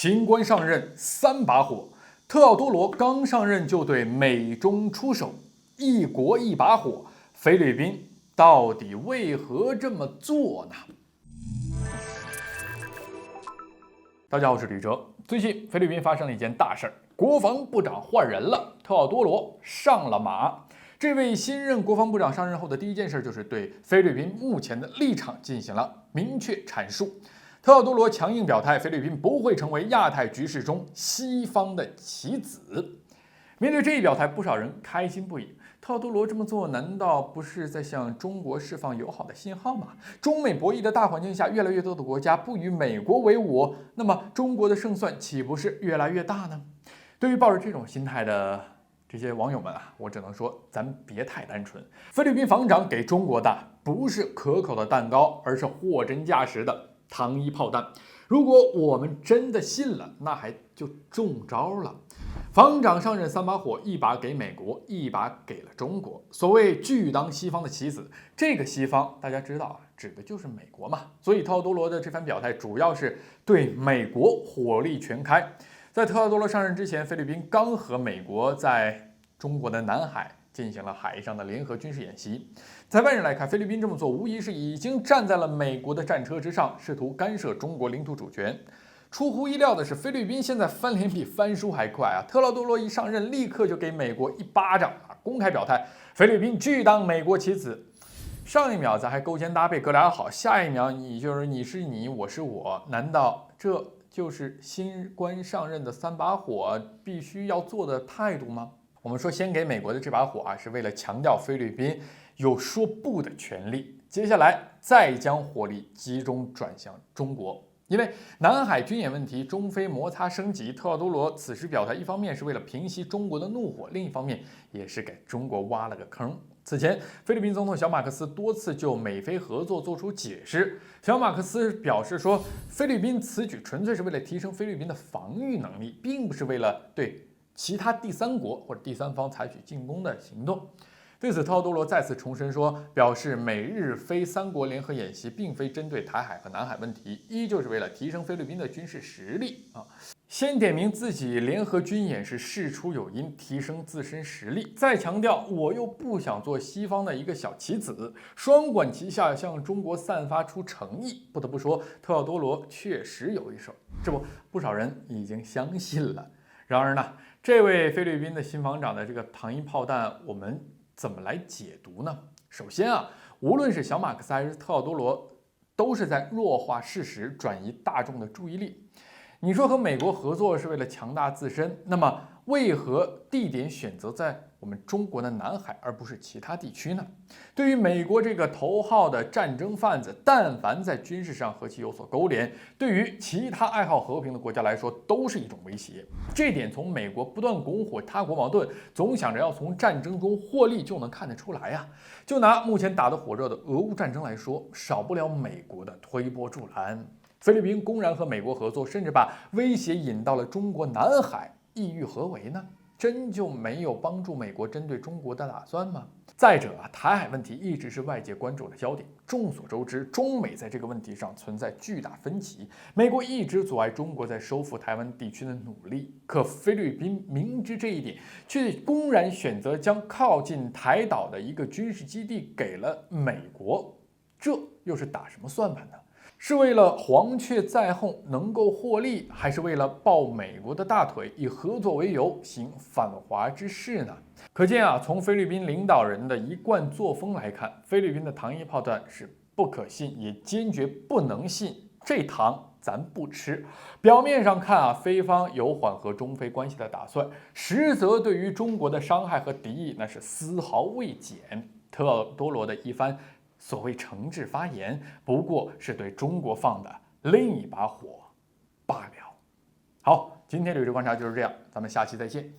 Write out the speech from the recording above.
新官上任三把火，特奥多罗刚上任就对美中出手，一国一把火，菲律宾到底为何这么做呢？大家好，我是吕哲。最近菲律宾发生了一件大事儿，国防部长换人了，特奥多罗上了马。这位新任国防部长上任后的第一件事就是对菲律宾目前的立场进行了明确阐述。特奥多罗强硬表态，菲律宾不会成为亚太局势中西方的棋子。面对这一表态，不少人开心不已。特奥多罗这么做，难道不是在向中国释放友好的信号吗？中美博弈的大环境下，越来越多的国家不与美国为伍，那么中国的胜算岂不是越来越大呢？对于抱着这种心态的这些网友们啊，我只能说，咱别太单纯。菲律宾防长给中国的不是可口的蛋糕，而是货真价实的糖衣炮弹。如果我们真的信了，那还就中招了。防长上任三把火，一把给美国，一把给了中国。所谓拒当西方的棋子，这个西方大家知道啊，指的就是美国嘛。所以特奥多罗的这番表态，主要是对美国火力全开。在特奥多罗上任之前，菲律宾刚和美国在中国的南海进行了海上的联合军事演习。在外人来看，菲律宾这么做无疑是已经站在了美国的战车之上，试图干涉中国领土主权。出乎意料的是，菲律宾现在翻脸比翻书还快啊！特奥多罗一上任，立刻就给美国一巴掌啊，公开表态，菲律宾拒当美国棋子。上一秒咱还勾肩搭背哥俩好，下一秒你是你，我是我，难道这就是新官上任的三把火必须要做的态度吗？我们说先给美国的这把火啊，是为了强调菲律宾有说不的权利，接下来再将火力集中转向中国。因为南海军演问题，中菲摩擦升级，特奥多罗此时表态，一方面是为了平息中国的怒火，另一方面也是给中国挖了个坑。此前，菲律宾总统小马克思多次就美菲合作做出解释。小马克思表示说，菲律宾此举纯粹是为了提升菲律宾的防御能力，并不是为了对其他第三国或者第三方采取进攻的行动。对此，特奥多罗再次重申说，表示美日菲三国联合演习并非针对台海和南海问题，依旧是为了提升菲律宾的军事实力啊。先点明自己联合军演是事出有因，提升自身实力，再强调我又不想做西方的一个小棋子，双管齐下，向中国散发出诚意。不得不说，特奥多罗确实有一手，这不少人已经相信了。然而呢，这位菲律宾的新防长的这个糖衣炮弹，我们怎么来解读呢？首先啊，无论是小马克思还是特奥多罗，都是在弱化事实，转移大众的注意力。你说和美国合作是为了强大自身，那么为何地点选择在我们中国的南海，而不是其他地区呢？对于美国这个头号的战争贩子，但凡在军事上和其有所勾连，对于其他爱好和平的国家来说，都是一种威胁。这点从美国不断拱火他国矛盾，总想着要从战争中获利就能看得出来呀。就拿目前打得火热的俄乌战争来说，少不了美国的推波助澜。菲律宾公然和美国合作，甚至把威胁引到了中国南海，意欲何为呢？真就没有帮助美国针对中国的打算吗？再者啊，台海问题一直是外界关注的焦点。众所周知，中美在这个问题上存在巨大分歧，美国一直阻碍中国在收复台湾地区的努力。可菲律宾明知这一点，却公然选择将靠近台岛的一个军事基地给了美国，这又是打什么算盘呢？是为了黄雀在后能够获利，还是为了抱美国的大腿，以合作为由行反华之事呢？可见啊，从菲律宾领导人的一贯作风来看，菲律宾的糖衣炮弹是不可信，也坚决不能信。这糖咱不吃。表面上看啊，菲方有缓和中菲关系的打算，实则对于中国的伤害和敌意那是丝毫未减。特奥多罗的一番所谓诚挚发言，不过是对中国放的另一把火罢了。好，今天的旅游观察就是这样，咱们下期再见。